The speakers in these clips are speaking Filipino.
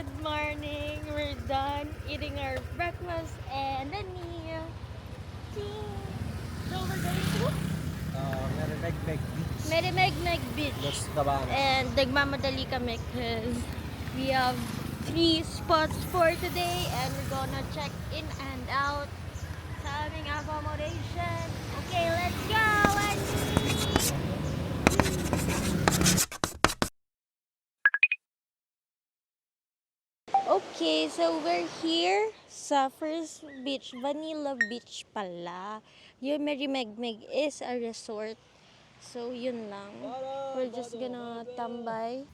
Good morning. We're done eating our breakfast and then so we're going to Meremeg Beach. Merimegmeg Beach. Los Cabanos. And nagmamadali kami because we have 3 spots for today and we're gonna check in and out sa aming accommodation. Okay, let's go! Okay, so we're here sa first beach, Vanilla Beach pala. Yung Merimegmeg is a resort. So, yun lang. We're just gonna tambay.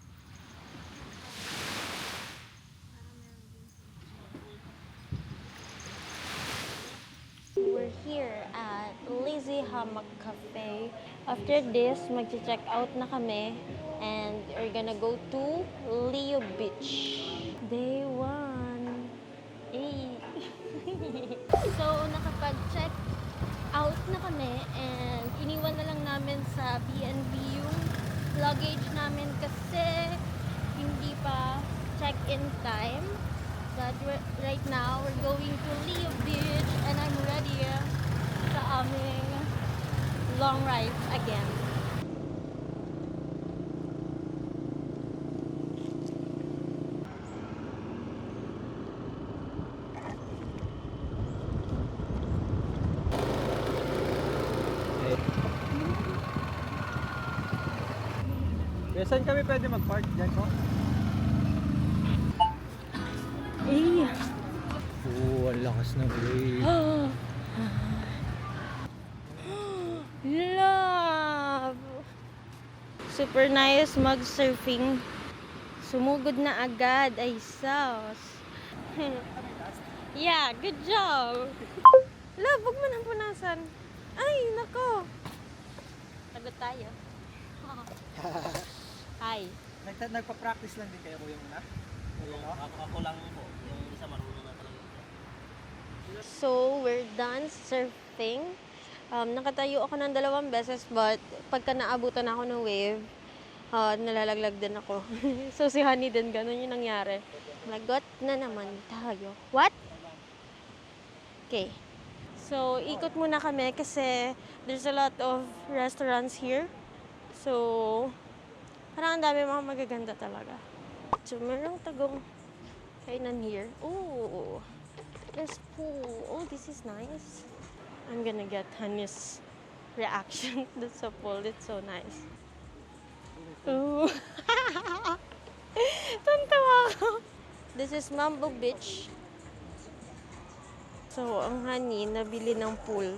We're here at Lazy Hammock Cafe. After this, mag-check out na kami and we're gonna go to Leo Beach. Day 1. Hey. So, nakapag-check out na kami and iniwan na lang namin sa B&B yung luggage namin kasi hindi pa check-in time. But right now, we're going to Leo Beach and I'm ready sa aming long ride again. Saan kami pwede mag-park dyan ko? Ay! Oo, ang lakas ng wave. Love! Super nice mag-surfing. Sumugod na agad. Ay, sauce. Yeah, good job! Love, huwag mo nang punasan. Ay, nako! Pagod tayo. Hi. Nagpa-practice lang din kayo kuya muna? Ako lang po, yung isa marunong na talaga. So, we're done surfing. Nakatayo ako ng 2 beses but pagka naabutan ako ng wave, nalalaglag din ako. So, si Honey din, ganun yung nangyari. Lagot na naman tayo. What? Okay. So, ikot muna kami kasi there's a lot of restaurants here. So, parang ang dami mga magaganda talaga. So, merong tagong kainan here. Oh, there's pool. Oh, this is nice. I'm gonna get Honey's reaction to the pool. It's so nice. Ooh. Tantawa ako. This is Mambo Beach. So, ang Honey, nabili ng pool.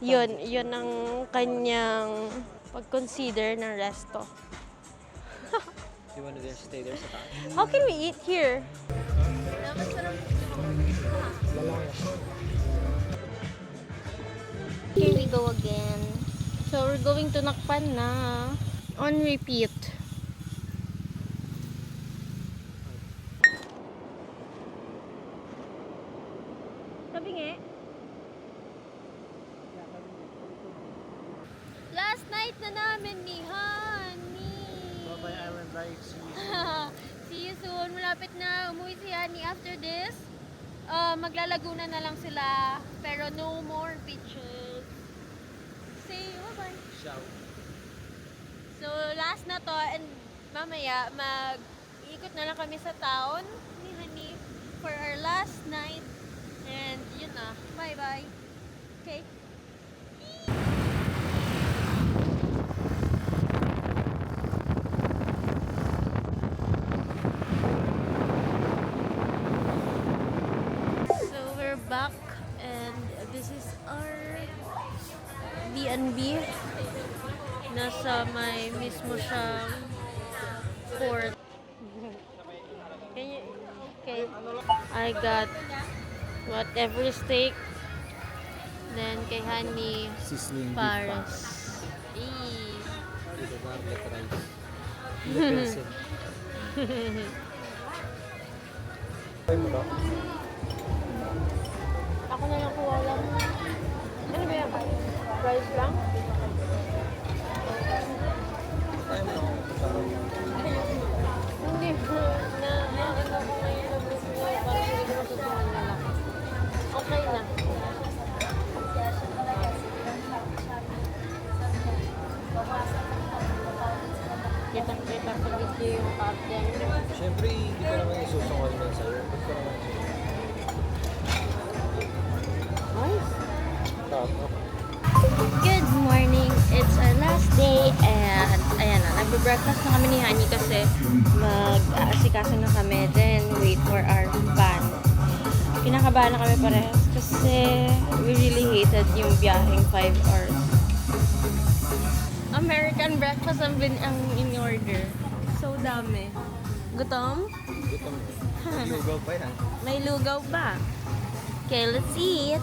Yun ang kanyang pag-consider ng resto. You wanna just stay there sa taas? How can we eat here? Here we go again. So, we're going to Nakpan na. On repeat. Sabi nga. Last night na namin ni Honey. Bye-bye Island Life. See you soon. Malapit na umuwi si Honey after this. Maglalaguna na lang sila. Pero no more beaches. Say bye-bye. Ciao. So, last na to. And mamaya, mag-ikot na lang kami sa town ni Honey for our last night. And yun na. Bye-bye. Okay. Back and this is our B&B. Nasa may mismo siyang port. Okay. I got whatever steak. Then kay Honey, Sizzling Paris. With the garlic rice. Pilsen. Ako na lang kuha lang. Ano ba yan? Rice lang? Hindi. Na ano ko Good morning! It's our last day and ayan na, nagbe-breakfast na kami ni Hani kasi mag-aasikaso na kami, then wait for our van. Kinakabahan na kami parehas kasi we really hated yung biyaheng 5 hours. American breakfast ang in-order. So dami. Gutom? Gutom. Lugaw pa yan. May lugaw pa. Okay, let's eat.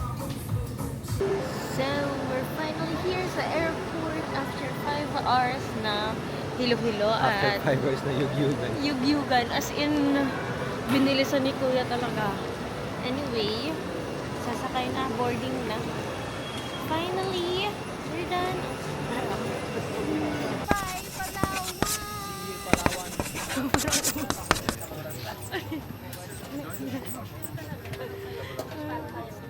So, we're finally here sa airport after 5 hours na hilo-hilo After at 5 hours na yugyugan. yugyugan. As in, binilisan ni Kuya talaga. Anyway, sasakay na, boarding na. Finally, we're done.